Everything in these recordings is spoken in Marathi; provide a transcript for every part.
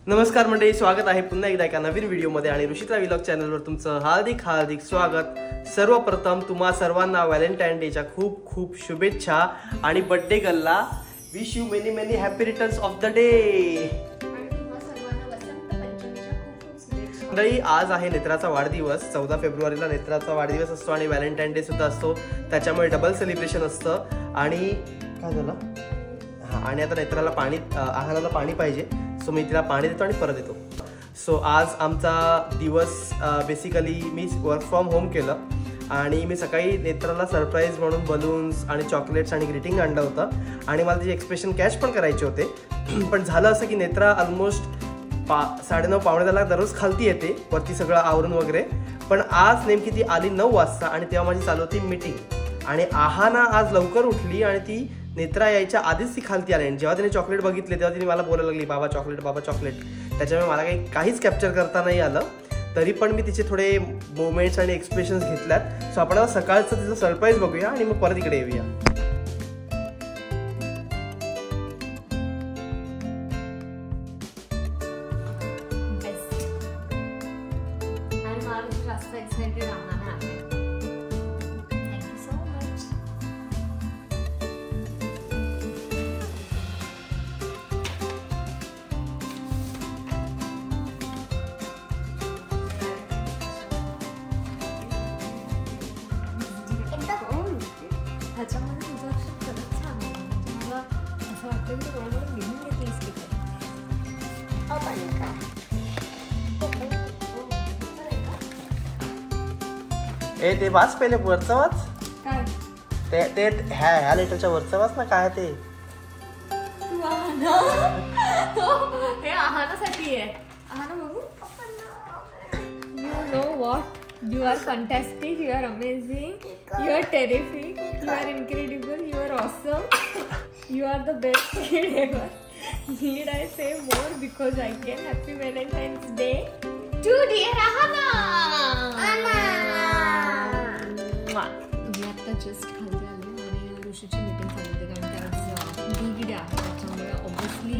नमस्कार मंडळी, स्वागत आहे पुन्हा एकदा एका नवीन व्हिडिओमध्ये आणि ऋषिता व्लॉग चॅनलवर तुमचं हार्दिक स्वागत। सर्वप्रथम तुम्हा सर्वांना व्हॅलेंटाईन डेच्या खूप खूप शुभेच्छा आणि बर्थडे गर्लला wish you many many happy returns of the day. मंडळी, आज आहे नेत्राचा वाढदिवस। 14 फेब्रुवारीला नेत्राचा वाढदिवस असतो आणि व्हॅलेंटाईन डे सुद्धा असतो, त्याच्यामुळे डबल सेलिब्रेशन असतं। आणि काय झालं, आणि आता नेत्राला पाणी आहाराला पाणी पाहिजे, सो मी तिला पाणी देतो आणि परत येतो। सो आज आमचा दिवस basically me work from home केलं आणि मी सकाळी नेत्राला सरप्राईज म्हणून बलून्स आणि चॉकलेट्स आणि ग्रीटिंग आणलं होतं आणि मला त्याचे एक्सप्रेशन कॅच पण करायचे होते। पण झालं असं की नेत्रा ऑलमोस्ट 9:30 पावणे 10ला दररोज खालती येते वरती सगळं आवरून वगैरे, पण आज नेमकी ती आली 9 वाजता आणि तेव्हा माझी चालू होती मीटिंग। आणि आहाना आज लवकर उठली आणि ती नेत्रा यायच्या आधीच ती खालती आली आणि जेव्हा तिने चॉकलेट बघितले तेव्हा तिने मला बोलायला लागली, बाबा चॉकलेट बाबा चॉकलेट। त्याच्यामुळे मला काहीच कॅप्चर करता नाही आलं, तरी पण मी तिचे थोडे मोमेंट्स आणि एक्सप्रेशन्स घेतल्यात। सो आपण आता सकाळचं तिचं सरप्राईज बघूया आणि मग परत इकडे येऊया। त्याच्यामध्ये तुझं अक्षर खरंच छान आहे, मला असं वाटतं की बरोबर लिहून घेतलीस की ए ते वाच पहिले, वरचं वाच काय ते ह्या लेटरच्या वरचं वाच ना, काय ते हे आहानासाठी आहे। आहाना बघू, you know what, you are fantastic, you are amazing, you are terrific, you are incredible, you are awesome, you are the best kid ever. Need I say more because I can? Happy Valentine's Day to dear Ahana. मी आता जस्ट खाली आले आणि ऋषीची मीटिंग चालू होती कारण की आज डी आहे, त्याच्यामुळे ऑब्व्हियसली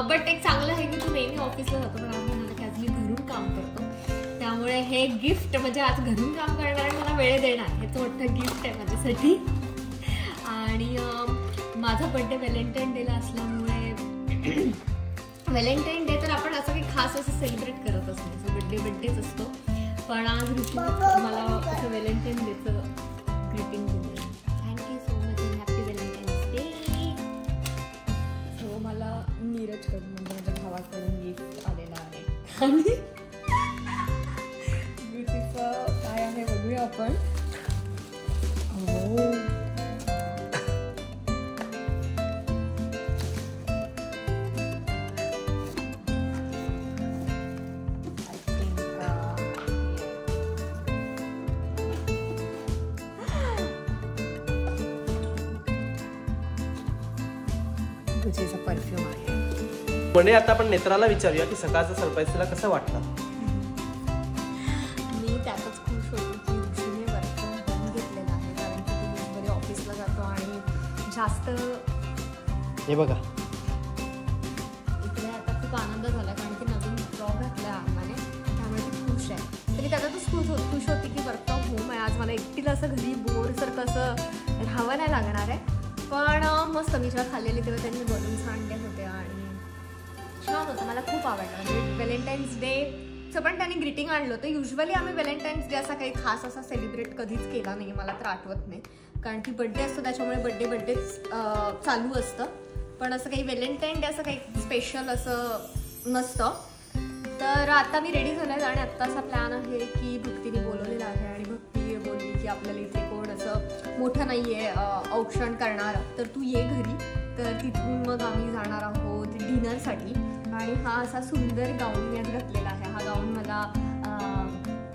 बट एक चांगलं आहे की तू नेहमी ऑफिसला जातो, पण आज म्हणाला की आज मी घरून काम करतो, त्यामुळे हे गिफ्ट म्हणजे आज घरून काम करणार आणि मला वेळ देणार, हेच मोठं गिफ्ट आहे माझ्यासाठी। आणि माझा बड्डे व्हॅलेंटाईन डेला असल्यामुळे व्हॅलेंटाईन डे तर आपण असं काही खास असं सेलिब्रेट करत असतो, बड्डेच असतो, पण आज ऋषी मला असं व्हॅलेंटाईन डेचं ग्रीटिंग दिलं। Thank you so much and happy Valentine's day. So मला नीरजकडून म्हणजे माझ्या भावाकडून गिफ्ट आलेलं आहे आणि काय आहे बघूया आपण। गुचीचा परफ्यूम आहे। म्हणजे आता आपण नेत्राला विचारूया की सकाळचं सरप्राईज तिला कसं वाटतं। मी त्यातच खुश होते की ऋषीने वर्क फ्रॉम होम घेतलेलं आहे, कारण की ती यूजली ऑफिसला जातो आणि जास्त हे बघा इकडे आता खूप आनंद झाला कारण की नवीन जॉब घातला आम्हाला, त्यामुळे ती खुश आहे। तरी त्याच्यातच खुश होती की वर्क फ्रॉम होम आहे, आज मला एकटीला असं घरी बोरसारखं असं राहावं नाही लागणार आहे। पण मस्त मी जेव्हा खाल्लेली तेव्हा त्यांनी बलून्स आणले होते आणि छान होतं, मला खूप आवडलं। म्हणजे व्हॅलेंटाईन्स डेचं पण त्यांनी ग्रीटिंग आणलं होतं। युजली आम्ही व्हॅलेंटाईन्स डे असा काही खास असा सेलिब्रेट कधीच केला नाही, मला तर आठवत नाही, कारण की बड्डे असतो त्याच्यामुळे बड्डेच चालू असतं, पण असं काही व्हॅलेंटाईन डे असं काही स्पेशल असं नसतं। तर आता मी रेडी झाले आणि आत्ता असा प्लॅन आहे की भक्तीने बोलवलेला आहे आणि भक्ती बोलली की आपल्याला इथे कोण असं मोठं नाही आहे औक्षण करणारं, तर तू ये घरी। तर तिथून मग आम्ही जाणार आहोत डिनरसाठी आणि हा असा सुंदर गाऊन मी आज घातलेला आहे। हा गाऊन मला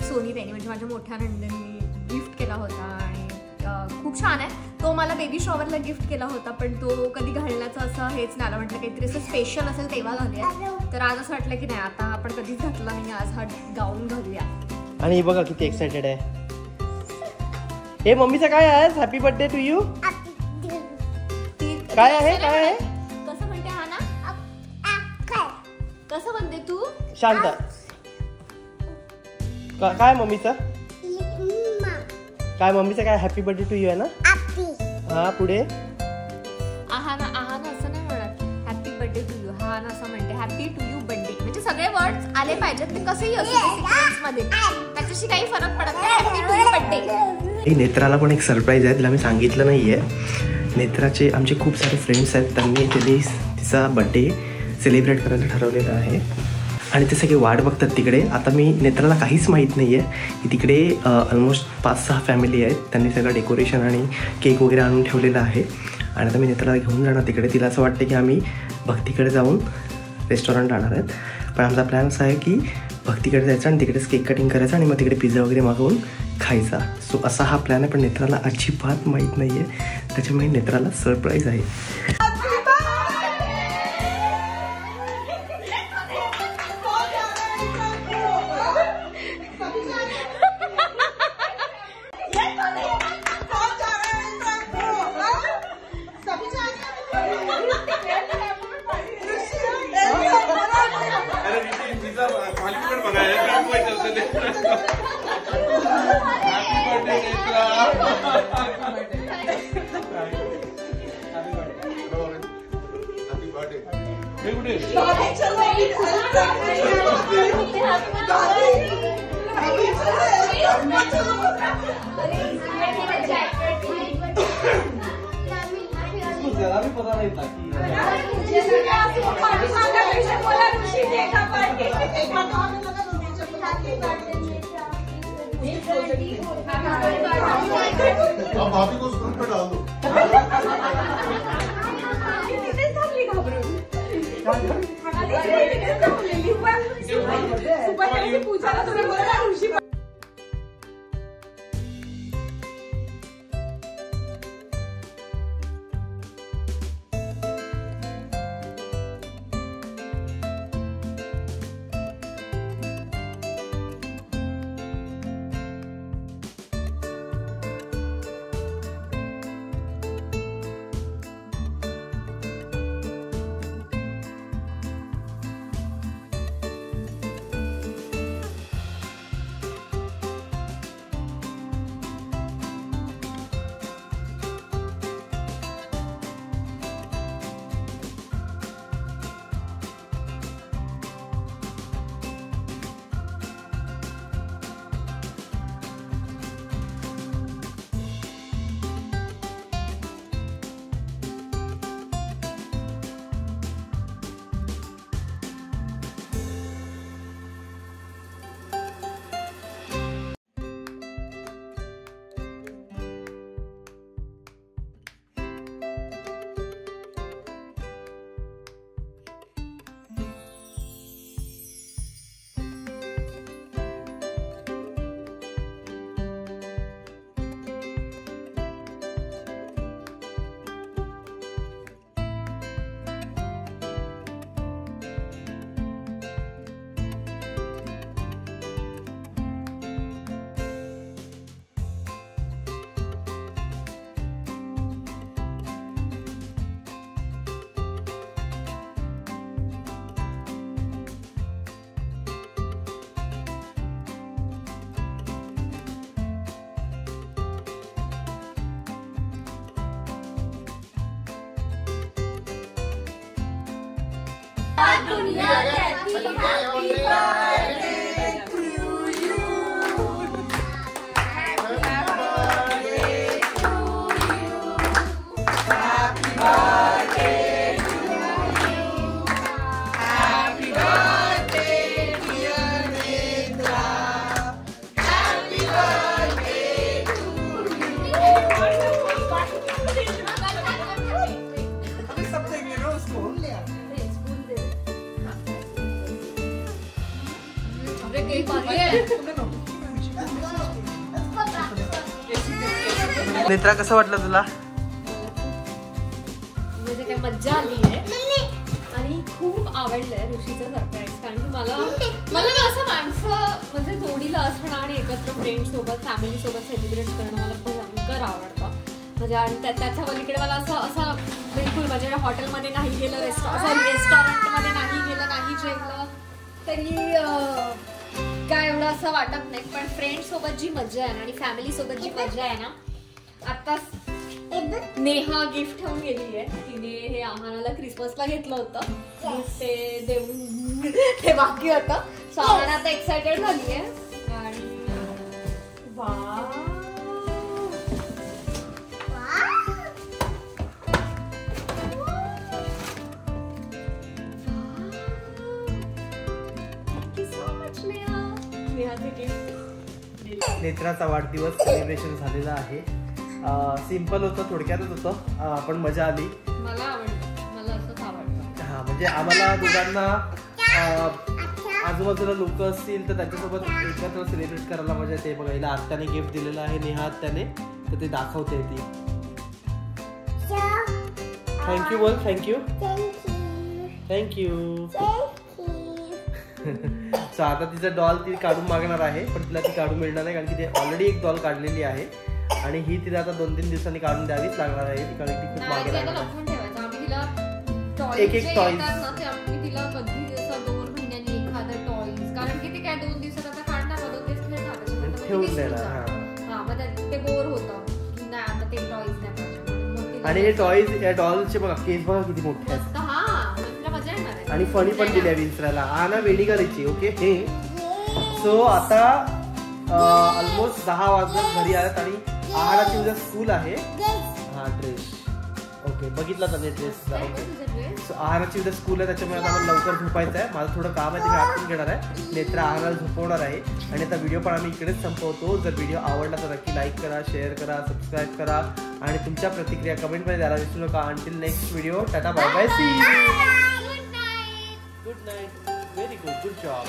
सोनी त्यांनी म्हणजे माझ्या मोठ्या नंदींनी गिफ्ट केला होता आणि खूप छान आहे। तो मला बेबी शॉवरला गिफ्ट केला होता, पण तो कधी घालण्याचं असं हेच नाही, म्हटलं काहीतरी असं स्पेशल असेल तेव्हा घालूया। तर आज असं वाटलं की नाही, आता आपण कधीच घातला नाही, आज हा गाऊन घालूया। आणि बघा किती एक्साइटेड आहे। हे मम्मीचं काय आहे, हॅपी बर्थडे टू यू। काय आहे, काय आहे? कसं म्हणते हा ना? कसं म्हणते तू? शांत. काय मम्मीचं काय हॅपी बर्थडे टू यू आहे ना. हा पुढे आहाना असं नाही म्हणत हॅपी बर्थडे टू यू. हा ना असं म्हणते हॅपी टू यू बर्थडे. म्हणजे सगळे वर्ड्स आले पाहिजेत ते कसेही असू सिक्वेन्स मध्ये त्याच्याशी काही फरक पडत नाही. Happy to you birthday. नेत्राला पण एक सरप्राईज आहे तिला मी सांगितलं नाहीये. नेत्राचे आमचे खूप सारे फ्रेंड्स आहेत त्यांनी तिचा बर्थडे सेलिब्रेट करायला ठरवलेलं आहे आणि ते सगळे वाट बघतात तिकडे. आता मी नेत्राला काहीच माहीत नाही आहे की तिकडे ऑलमोस्ट 5-6 फॅमिली आहेत. त्यांनी सगळं डेकोरेशन आणि केक वगैरे आणून ठेवलेलं आहे आणि आता मी नेत्राला घेऊन जाणार तिकडे. तिला असं वाटतं की आम्ही भक्तीकडे जाऊन रेस्टॉरंट आणणार आहेत पण आमचा प्लॅन असा आहे की भक्तीकडे जायचं आणि तिकडेच केक कटिंग करायचं आणि मग तिकडे पिझ्झा वगैरे मागवून खायचा. सो असा हा प्लॅन आहे पण नेत्राला अजिबात माहीत नाही आहे त्याच्यामुळे नेत्राला सरप्राईज आहे. भाभी को स्कूल पे डाल दो. नेत्रा कसं वाटलं तुला? म्हणजे काय मज्जा आली आहे आणि खूप आवडलंय ऋषीचं सरप्राईज. कारण की मला ना असं माणसं म्हणजे जोडीला असणं आणि एकत्र फ्रेंड सोबत फॅमिली सोबत सेलिब्रेट करणं मला भयंकर आवडतं. म्हणजे आणि त्याच्या पलीकडे मला असं बिलकुल म्हणजे हॉटेलमध्ये नाही गेलं, रेस्टॉरंटमध्ये नाही गेलं, नाही जेवलं तरी काय एवढं असं वाटत नाही. पण फ्रेंड सोबत जी मजा आहे ना आणि फॅमिली सोबत जी मजा आहे ना, आता नेहा गिफ्ट ठेवून गेली आहे. तिने हे आम्हाला क्रिसमसला घेतलं होतं, ते देऊन ते बाकी होतं. सो आम्हाला आता एक्सायटेड झाली आहे. आणि नेत्राचा वाढदिवस सेलिब्रेशन झालेला आहे. सिम्पल होतं, थोडक्यातच होतं, पण मजा आली. मला आवडतं, मला असंच आवडतं. हा म्हणजे आम्हाला दोघांना आजूबाजूला लोक असतील तर त्यांच्यासोबत एकत्र सेलिब्रेट करायला मजा येते. बघा हिला आत्याने गिफ्ट दिलेलं आहे, नेहा आत्याने, तर ते दाखवते ती. थँक्यू बोल. Thank you thank you. सो आता तिचं डॉल ती काढून मागणार आहे, पण तिला ती काढून मिळणार नाही कारण की ते ऑलरेडी एक डॉल काढलेली आहे आणि ही तिला आता 2-3 दिवसांनी काढून द्यावीच लागणार आहे ती, कारण ती खूप मागे लागणार. एक एक टॉय तिला कधी 2 महिन्यांनी एखादं टॉयज, कारण की ते काय 2 दिवसात आता काढणार, 2 दिवस खेळणार, ठेवून देणार. हा मग ते बोर होतं की नाही आता ते टॉयज नाही पाहिजे. आणि हे टॉयज या डॉलचे बघा केस बघा किती मोठे आहेत. मजा येणार आहे. आणि फणी पण दिल्या विंचरायला. हा ना वेडी करायची. ओके. सो आता ऑलमोस्ट 10 वाजता घरी आल्यात आणि आहाराची उद्या स्कूल आहे. हा ड्रेस ओके बघितला त्याने ड्रेसचा. ओके सो आहाराची उद्या स्कूल आहे, त्याच्यामुळे आता मला लवकर झोपायचं आहे. माझं थोडं काम आहे ते मी आटून घेणार आहे. नेत्र आहाराला झोपवणार आहे आणि आता व्हिडिओ पण आम्ही इकडेच संपवतो. जर व्हिडिओ आवडला तर नक्की लाईक करा, शेअर करा, सबस्क्राईब करा आणि तुमच्या प्रतिक्रिया कमेंटमध्ये द्यायला विसरू नका. Until next video, tata bye bye, see you. Good night. Very good, good job.